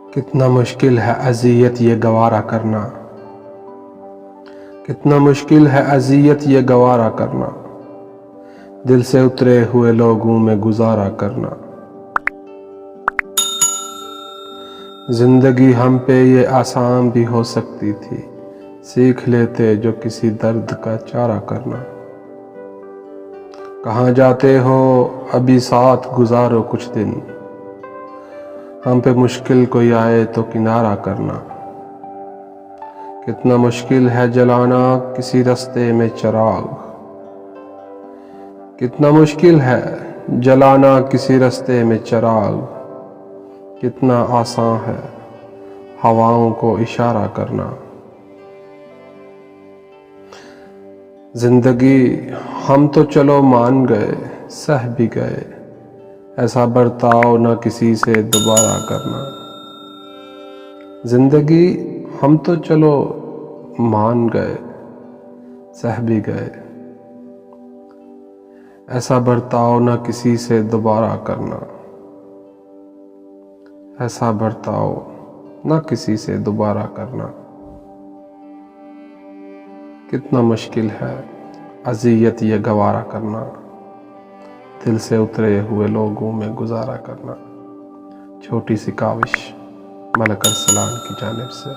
कितना मुश्किल है अज़ियत ये गवारा करना, कितना मुश्किल है अज़ियत ये गवारा करना, दिल से उतरे हुए लोगों में गुजारा करना। जिंदगी हम पे ये आसान भी हो सकती थी, सीख लेते जो किसी दर्द का चारा करना। कहाँ जाते हो अभी साथ गुजारो कुछ दिन, हम पे मुश्किल कोई आए तो किनारा करना। कितना मुश्किल है जलाना किसी रास्ते में चिराग, कितना मुश्किल है जलाना किसी रास्ते में चिराग, कितना आसान है हवाओं को इशारा करना। जिंदगी हम तो चलो मान गए, सह भी गए, ऐसा बर्ताव न किसी से दोबारा करना। जिंदगी हम तो चलो मान गए, सह भी गए, ऐसा बर्ताव न किसी से दोबारा करना। ऐसा बर्ताव न किसी से दोबारा करना। कितना मुश्किल है अज़ियत ये गवारा करना, दिल से उतरे हुए लोगों में गुजारा करना। छोटी सी काविश मलक अरसलान की जानिब से।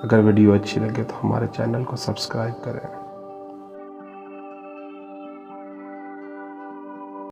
अगर वीडियो अच्छी लगे तो हमारे चैनल को सब्सक्राइब करें।